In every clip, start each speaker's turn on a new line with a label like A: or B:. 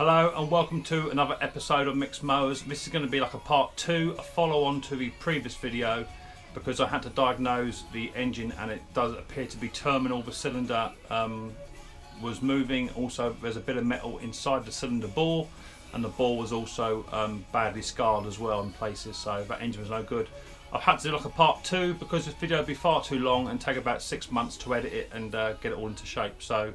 A: Hello and welcome to another episode of Micks Mowers. This is going to be like a part 2, a follow on to the previous video, because I had to diagnose the engine and it does appear to be terminal. The cylinder was moving. Also there's a bit of metal inside the cylinder bore, and the bore was also badly scarred as well in places, so that engine was no good. I've had to do like a part 2 because this video would be far too long and take about 6 months to edit it and get it all into shape. So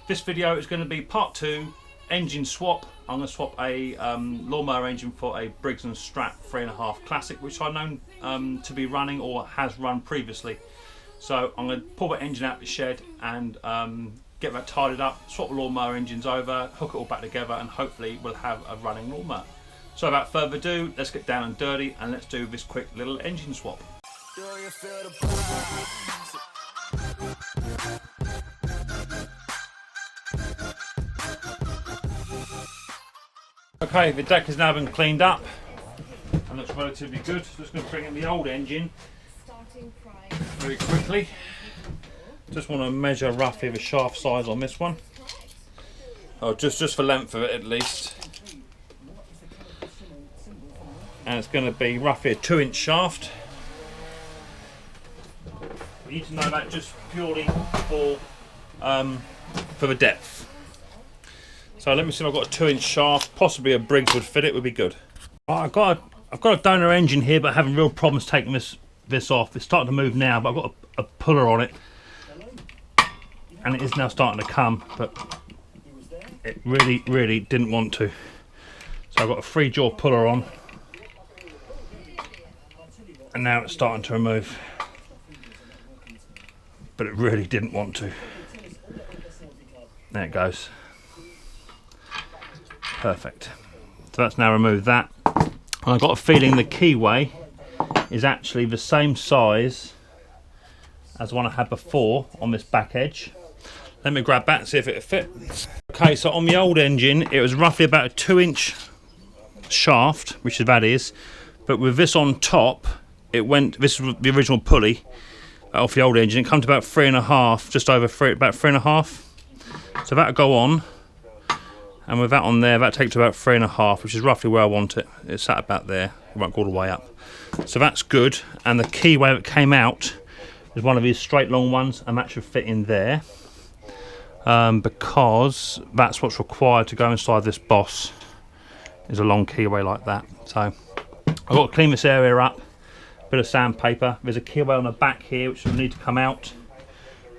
A: this video is going to be part 2, engine swap. I'm going to swap a lawnmower engine for a Briggs & Stratt 3.5 Classic, which I've known to be running or has run previously. So I'm going to pull that engine out of the shed and get that tidied up, swap the lawnmower engines over, hook it all back together, and hopefully we'll have a running lawnmower. So without further ado, let's get down and dirty and let's do this quick little engine swap. Okay, the deck has now been cleaned up and looks relatively good. So just going to bring in the old engine very quickly. Just want to measure roughly the shaft size on this one. Oh, just for length of it at least. And it's going to be roughly a 2-inch shaft. We need to know that just purely for the depth. So let me see if I've got a 2-inch shaft. Possibly a Briggs would fit it, would be good. Right, I've got a donor engine here, but having real problems taking this off. It's starting to move now, but I've got a puller on it, and it is now starting to come, but it really didn't want to. So I've got a 3-jaw puller on, and now it's starting to remove, but it really didn't want to. There it goes. Perfect. So that's now removed that. And I've got a feeling the keyway is actually the same size as the one I had before on this back edge. Let me grab that and see if it'll fit. Okay, so on the old engine it was roughly about a 2-inch shaft, which that is, but with this on top, it went, this was the original pulley off the old engine, it comes to about 3.5, just over 3, about 3.5. So that'll go on. And with that on there, that takes to about 3.5, which is roughly where I want it. It's sat about there. It won't go all the way up. So that's good. And the keyway that came out is one of these straight long ones, and that should fit in there. Because that's what's required to go inside this boss, is a long keyway like that. So I've got to clean this area up. Bit of sandpaper. There's a keyway on the back here which will need to come out.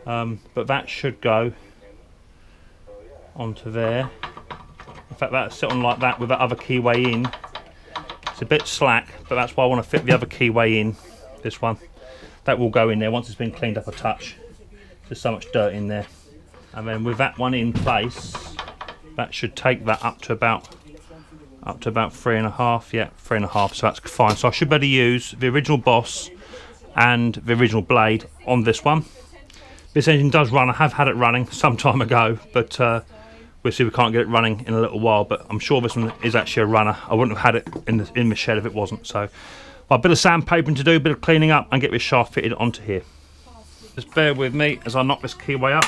A: But that should go onto there. In fact, that'll sit on like that with that other keyway in. It's a bit slack, but that's why I want to fit the other keyway in. This one, that will go in there once it's been cleaned up a touch. There's so much dirt in there, and then with that one in place, that should take that up to about 3.5. Yeah, 3.5. So that's fine. So I should better use the original boss and the original blade on this one. This engine does run. I have had it running some time ago, but we'll see, we can't get it running in a little while, but I'm sure this one is actually a runner. I wouldn't have had it in the shed if it wasn't. So a bit of sandpapering to do, a bit of cleaning up, and get this shaft fitted onto here. Just bear with me as I knock this keyway up.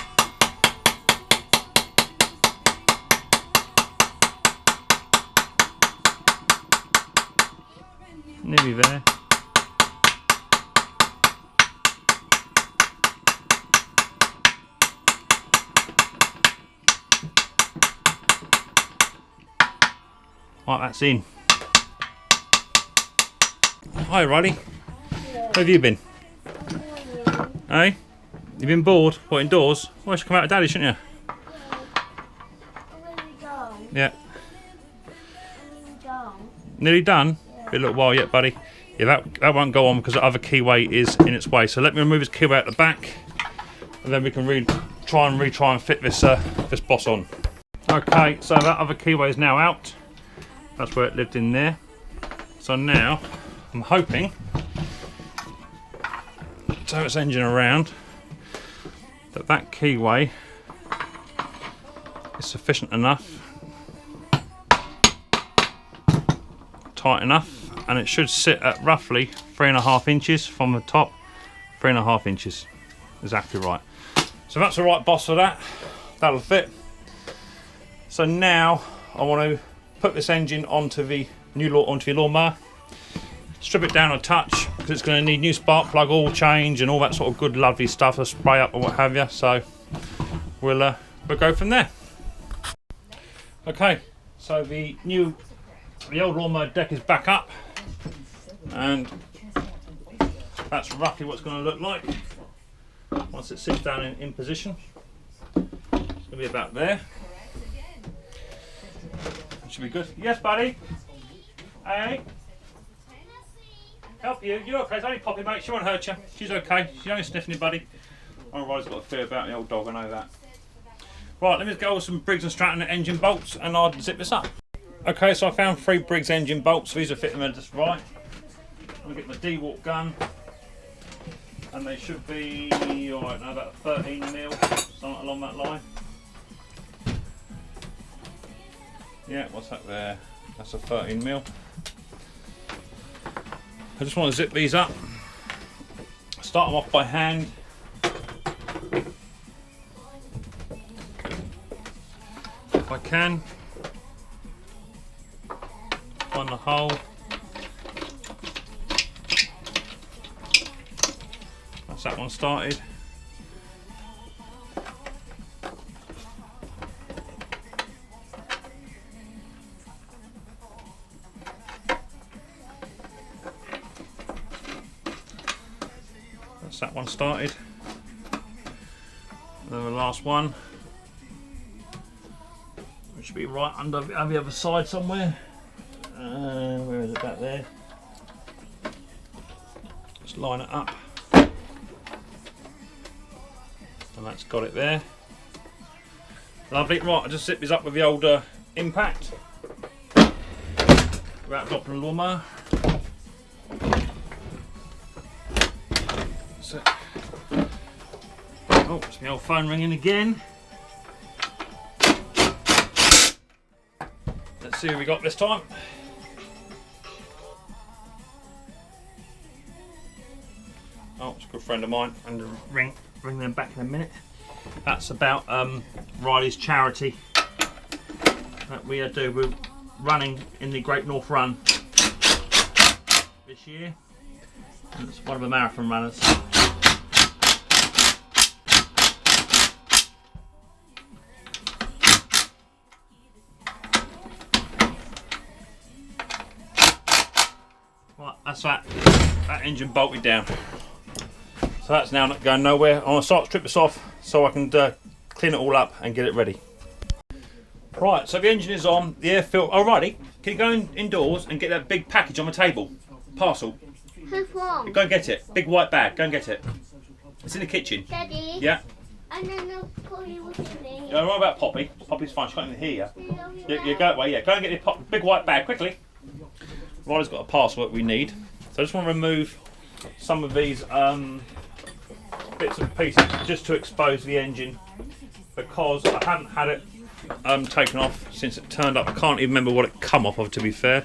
A: Nearly there. Right, that's in. Hi, Riley. Where have you been? Hey? You been bored? What, indoors? Well, you should come out with Daddy, shouldn't you? Yeah. Nearly done? Yeah. Be a little while yet, buddy. Yeah, that won't go on because the other keyway is in its way. So let me remove this keyway out the back, and then we can try and fit this this boss on. Okay, so that other keyway is now out. That's where it lived in there. So now I'm hoping, turn its engine around, that keyway is sufficient enough, tight enough, and it should sit at roughly 3.5 inches from the top. 3.5 inches, exactly right. So that's the right boss for that. That'll fit. So now I want to put this engine onto the onto your lawnmower, strip it down a touch because it's going to need new spark plug, oil change, and all that sort of good, lovely stuff, a spray up or what have you. So we'll go from there. Okay, so the old lawnmower deck is back up, and that's roughly what it's going to look like once it sits down in position. It's going to be about there. It should be good. Yes, buddy. Hey. Help you. You're okay. It's only Poppy, mate. She won't hurt you. She's okay. She only sniffing you, buddy. Otherwise, I've got a fear about the old dog. I know that. Right, let me go with some Briggs and Stratton engine bolts, and I'll zip this up. Okay, so I found 3 Briggs engine bolts. These are fitting them just right. I'm going to get my D-walk gun, and they should be, alright, now about 13mm, something along that line. Yeah, what's that there? That's a 13mm. I just want to zip these up. Start them off by hand. If I can. Find the hole. That's that one started. That's that one started. And then the last one, which should be right under the other side somewhere. Where is it? Back there. Just line it up, and that's got it there. Lovely. Right, I just zip this up with the old impact without dropping the lawnmower. So, oh, it's my old phone ringing again. Let's see who we got this time. Oh, it's a good friend of mine. I'm going to ring them back in a minute. That's about Riley's charity that we do. We're running in the Great North Run this year. And it's one of the marathon runners. Right, that's that engine bolted down. So that's now not going nowhere. I'm going to start to strip this off so I can clean it all up and get it ready. Right, so the engine is on, the air filter. Alrighty, can you go indoors and get that big package on the table? Parcel.
B: Who's wrong?
A: Go and get it. Big white bag, go and get it. It's in the kitchen.
B: Daddy?
A: Yeah?
B: And then the Poppy was in there.
A: Don't worry about Poppy. Poppy's fine, she's not even here. Yeah, go away, yeah. Go and get the big white bag, quickly. Riley's got a parcel that we need. So I just want to remove some of these bits and pieces just to expose the engine, because I haven't had it taken off since it turned up. I can't even remember what it come off of, to be fair.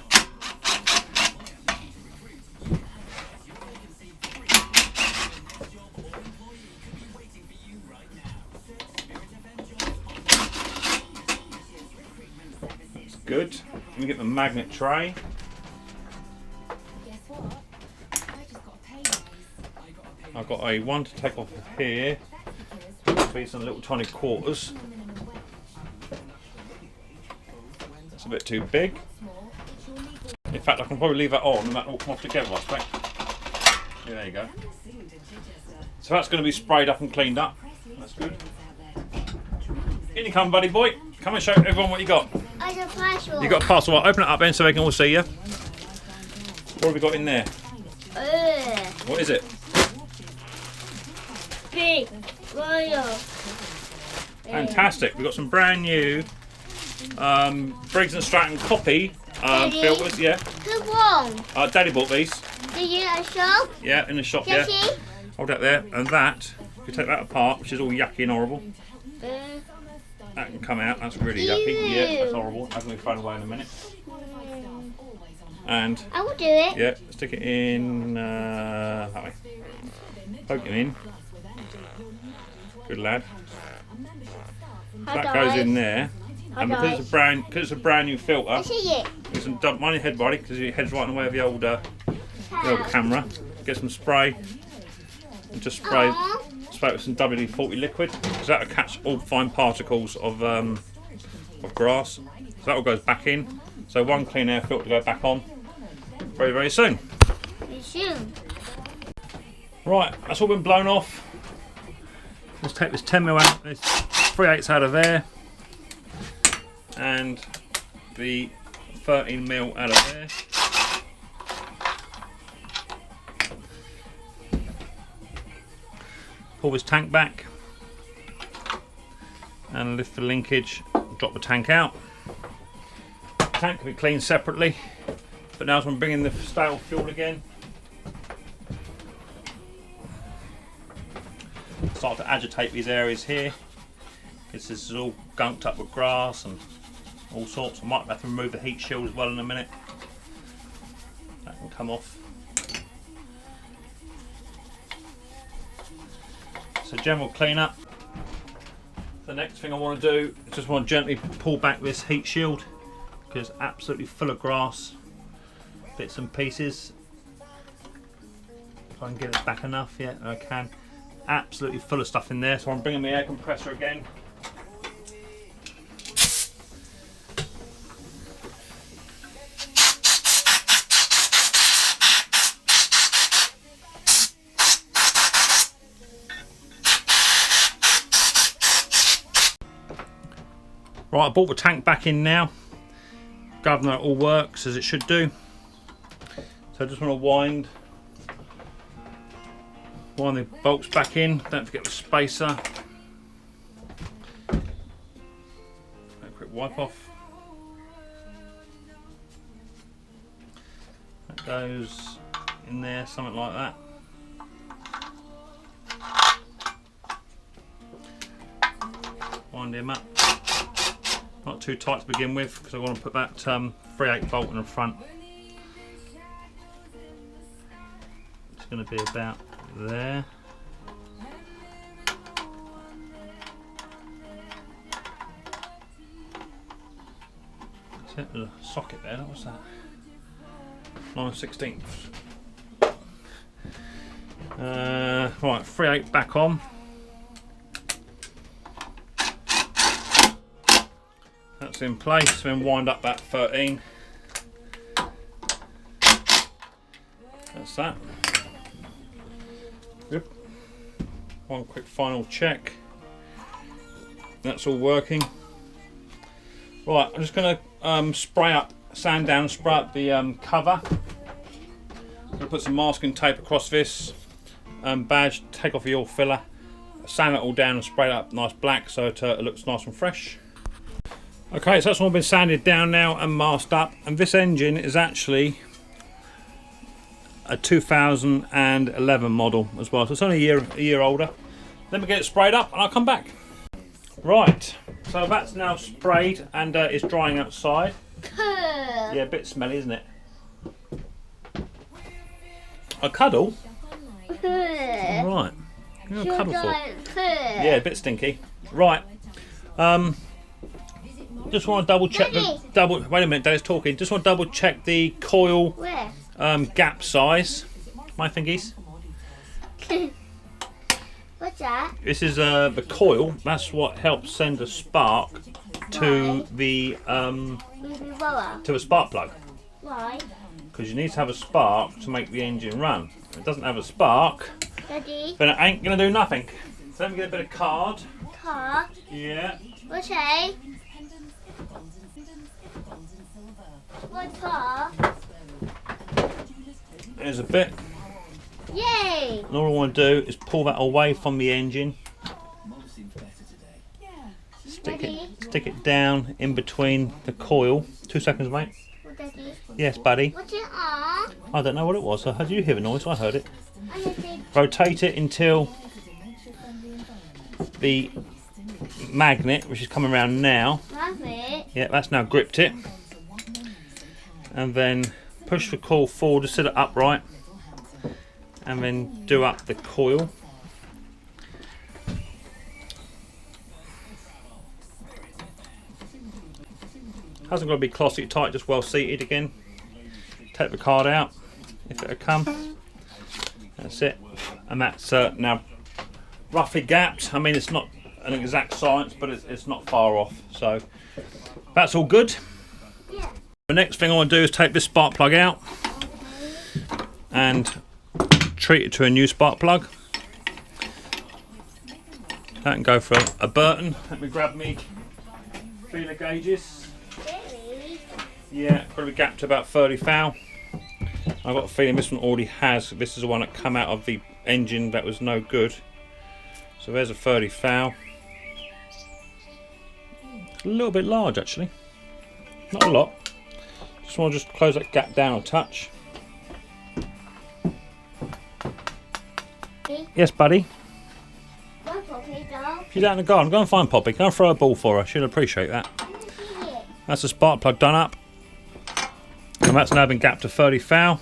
A: That's good. Let me get the magnet tray. I've got a one to take off of here. There'll be some little tiny quarters. That's a bit too big. In fact, I can probably leave that on and that will come off together, I expect. Yeah, there you go. So that's going to be sprayed up and cleaned up. That's good. In you come, buddy boy. Come and show everyone what you got.
B: I got a parcel.
A: You got a parcel. Well, open it up then so they can all see you. What have we got in there? What is it?
B: Big royal.
A: Fantastic. We've got some brand new Briggs and Stratton copy filters. Yeah.
B: Who's wrong?
A: Daddy bought these.
B: Did you at a shop?
A: Yeah, in the shop.
B: Does
A: Yeah.
B: he?
A: Hold that there. And that, if you take that apart, which is all yucky and horrible, that can come out. That's really yucky. Yeah, that's horrible. That's going to be thrown away in a minute. And
B: I will do it.
A: yeah, stick it in that way. Poke it in. Good lad. That goes in there. And because it's a brand new filter,
B: I see it.
A: get some mind your head, buddy, because your head's right in the way of the old camera. Get some spray and just spray it with some WD-40 liquid, because that'll catch all fine particles of grass. So that all goes back in. So one clean air filter to go back on very, very soon.
B: Very soon.
A: Right, that's all been blown off. Let's take this 10mm out, this 3/8 out of there, and the 13mm out of there. Pull this tank back and lift the linkage, drop the tank out. The tank can be cleaned separately, but now as I'm bringing the stale fuel again, start to agitate these areas here. This is all gunked up with grass and all sorts. I might have to remove the heat shield as well in a minute. That can come off. So general clean up. The next thing I want to do is just want to gently pull back this heat shield, because it's absolutely full of grass, bits and pieces. If I can get it back enough, yeah, I can. Absolutely full of stuff in there, so I'm bringing the air compressor again. Right, I brought the tank back in now. Governor, it all works as it should do. So I just want to wind the bolts back in. Don't forget the spacer. A quick wipe off. That goes in there, something like that. Wind him up. Not too tight to begin with, because I want to put that 3/8 bolt in the front. It's going to be about there. That's it, there's a socket there. What's that? 9/16. Right, 3/8 back on. That's in place, then wind up that 13. That's that. Yep. One quick final check. That's all working. Right, I'm just going to sand down, spray up the cover. I'm going to put some masking tape across this badge, take off the oil filler, sand it all down and spray it up nice black so it looks nice and fresh. Okay, so that's all been sanded down now and masked up, and this engine is actually a 2011 model as well, so it's only a year older. Let me get it sprayed up and I'll come back. Right, so that's now sprayed and it's drying outside. Yeah, a bit smelly, isn't it? A cuddle? Right, you're a cuddle for. Yeah, a bit stinky. Right, just want to double check wait a minute, Daddy's talking. Just want to double check the coil gap size. My thingies.
B: What's that?
A: This is the coil. That's what helps send a spark to the to a spark plug.
B: Why?
A: Because you need to have a spark to make the engine run. If it doesn't have a spark,
B: Daddy?
A: then it ain't gonna do nothing. So let me get a bit of card.
B: Car?
A: Yeah.
B: Okay. What car?
A: There's a bit.
B: Yay!
A: And all I want to do is pull that away from the engine. Stick it down in between the coil. 2 seconds, mate.
B: What, Daddy?
A: Yes, buddy.
B: What's it on?
A: I don't know what it was. Did you hear the noise? I heard it.
B: I think
A: Rotate it until the magnet, which is coming around now.
B: magnet.
A: Yeah, that's now gripped it. And then push the coil forward to sit it upright. And then do up the coil. Hasn't got to be closet tight, just well seated again. Take the card out if it'll come. That's it. And that's now roughly gapped. I mean, it's not an exact science, but it's not far off. So that's all good.
B: Yeah.
A: The next thing I want to do is take this spark plug out and treat it to a new spark plug. That can go for a Burton. Let me grab me feeler gauges.
B: Really?
A: Yeah, probably gapped to about 30 thou. I've got a feeling this one already has. This is the one that come out of the engine that was no good. So there's a 30 thou. It's a little bit large actually. Not a lot. Just want to close that gap down a touch. Yes, buddy.
B: My puppy dog.
A: She's out in the garden. Go and find Poppy. Go and throw a ball for her. She'll appreciate that. That's the spark plug done up. And that's now been gapped to 30 thou.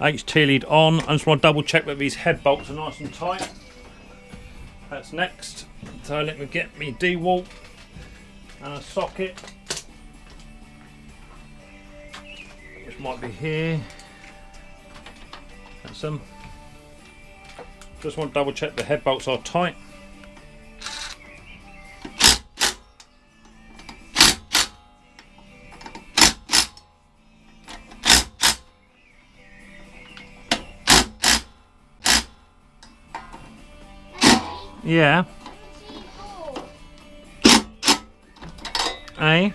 A: HT lead on. I just want to double check that these head bolts are nice and tight. That's next. So let me get me D-wall and a socket. Which might be here. That's them. Just want to double check the head bolts are tight. Yeah. Hey.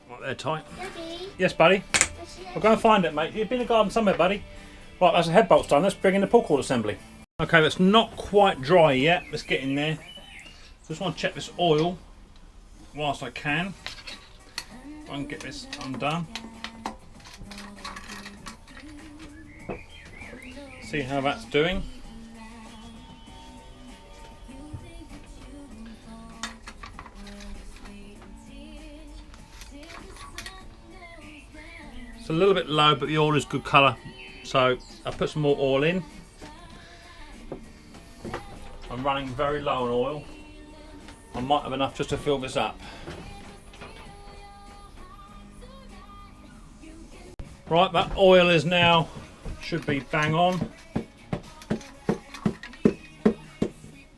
A: Right, they're tight.
B: Daddy,
A: Yes, buddy. We'll go and find it, mate. You've been in the garden somewhere, buddy. Right, that's the head bolts done. Let's bring in the pull cord assembly. Okay, that's not quite dry yet. Let's get in there. Just want to check this oil whilst I can. I can get this undone. See how that's doing. It's a little bit low, but the oil is good colour. So I'll put some more oil in. I'm running very low on oil. I might have enough just to fill this up. Right, that oil is now, should be bang on.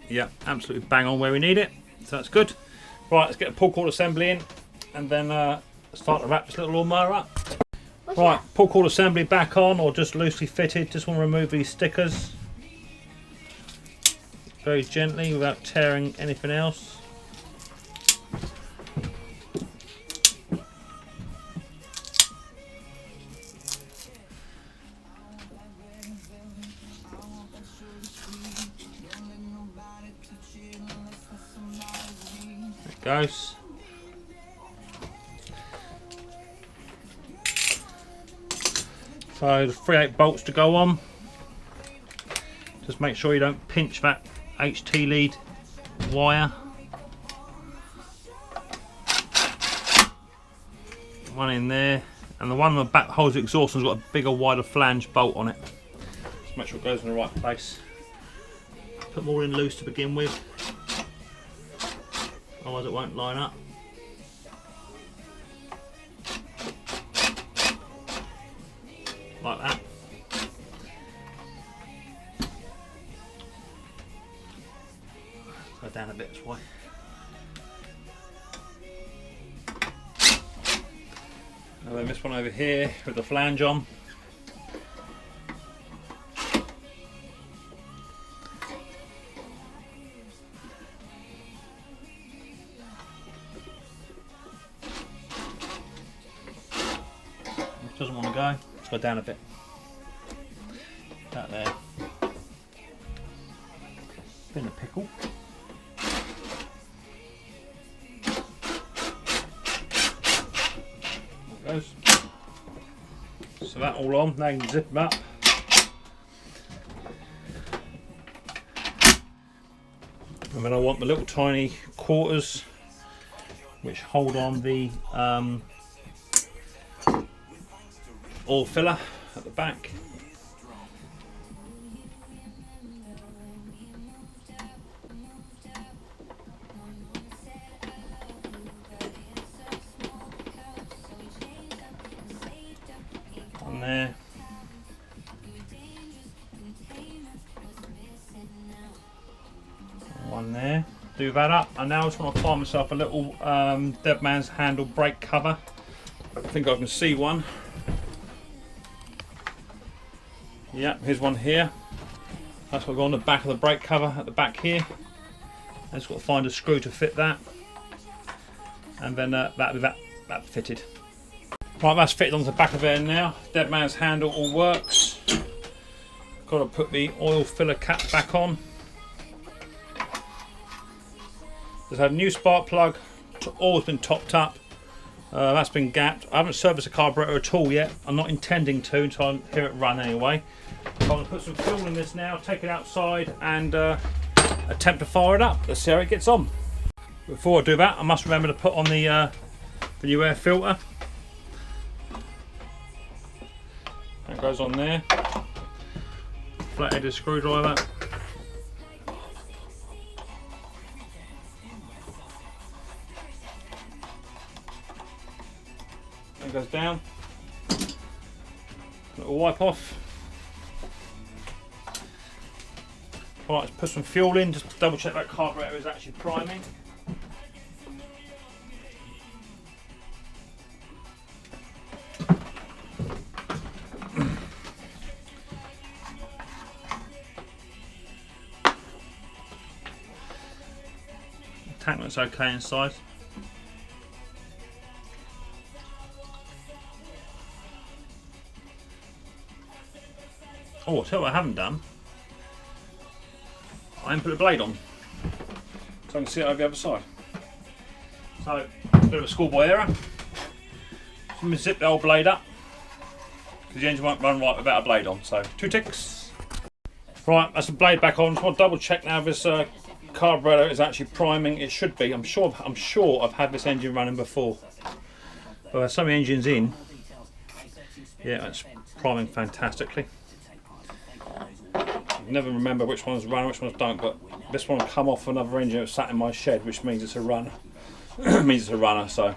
A: Yeah, absolutely bang on where we need it. So that's good. Right, let's get a pull cord assembly in and then start to wrap this little lawnmower up. Right, pull cord assembly back on or just loosely fitted. Just want to remove these stickers very gently without tearing anything else. There it goes. So the 3/8 bolts to go on. Just make sure you don't pinch that HT lead wire. One in there, and the one on the back holds the exhaust has got a bigger, wider flange bolt on it. Just make sure it goes in the right place. Put more in loose to begin with, otherwise it won't line up. Like that. Go down a bit, that's why. And then this one over here with the flange on. Which doesn't want to go. Let's go down a bit. That there. Been a pickle. There it goes. So that all on, now you can zip them up. And then I want the little tiny quarters which hold on the oil filler at the back. there. One there. Do that up, and now I just want to find myself a little dead man's handle brake cover. I think I can see one. Yeah, here's one here. That's what go on the back of the brake cover at the back here. I just got to find a screw to fit that, and then that'll be that fitted. Right, that's fitted onto the back of there now. Dead man's handle all works. Got to put the oil filler cap back on. Just had a new spark plug. Oil's been topped up. That's been gapped. I haven't serviced the carburetor at all yet. I'm not intending to until I hear it run anyway. So I'm going to put some fuel in this now, take it outside, and attempt to fire it up. Let's see how it gets on. Before I do that, I must remember to put on the new air filter. That goes on there. Flat-headed screwdriver. That goes down. Little wipe off. Alright, let's put some fuel in, just to double check that carburetor is actually priming. The tank looks okay inside. Oh, I'll tell you what I haven't done. I haven't put a blade on, so I can see it over the other side. So, a bit of a schoolboy error. So I'm going to zip the old blade up, because the engine won't run right without a blade on, so 2 ticks. Right, that's the blade back on. So I'll double check now if this carburetor is actually priming. It should be. I'm sure I've had this engine running before. But there's so many engines in. Yeah, it's priming fantastically. Never remember which ones run, which ones don't, but this one come off another engine that sat in my shed, which means it's a runner. Means it's a runner. So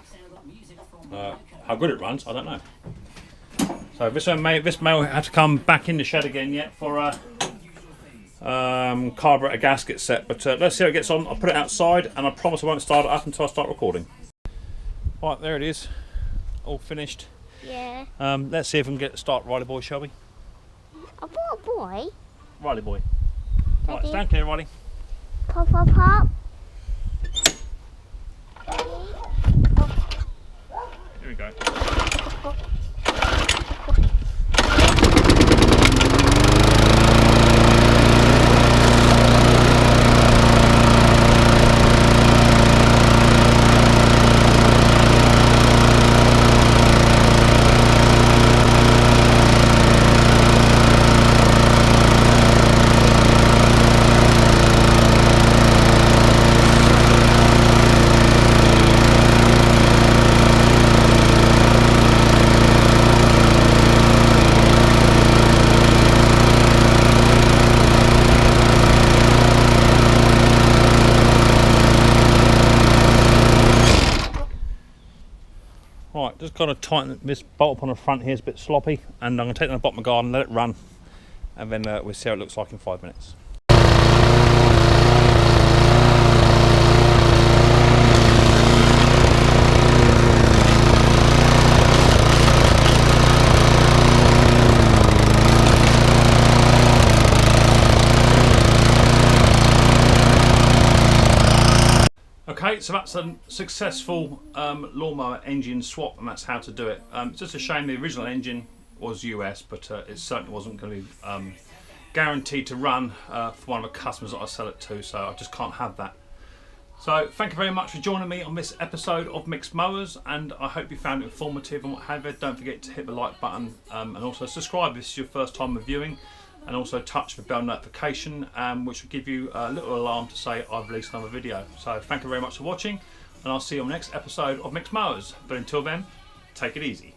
A: how good it runs, I don't know. So this may have to come back in the shed again yet for a carburetor gasket set. But let's see how it gets on. I'll put it outside, and I promise I won't start it up until I start recording. Right, there it is, all finished.
B: Yeah.
A: Let's see if we can get it start, Riley boy, shall we?
B: A boy?
A: Riley boy.
B: Daddy.
A: Right, stand clear, Riley.
B: Pop, pop, pop.
A: Here we go. Right, just got to tighten this bolt up on the front here, it's a bit sloppy, and I'm going to take it on the bottom of the garden, let it run, and then we'll see how it looks like in 5 minutes. Okay, so that's a successful lawnmower engine swap, and that's how to do it. It's just a shame the original engine was US, but it certainly wasn't going to be guaranteed to run for one of the customers that I sell it to, so I just can't have that. So thank you very much for joining me on this episode of Micks Mowers, and I hope you found it informative and what have you. Don't forget to hit the like button and also subscribe if this is your first time reviewing, and also touch the bell notification, which will give you a little alarm to say I've released another video. So thank you very much for watching, and I'll see you on the next episode of Micks Mowers. But until then, take it easy.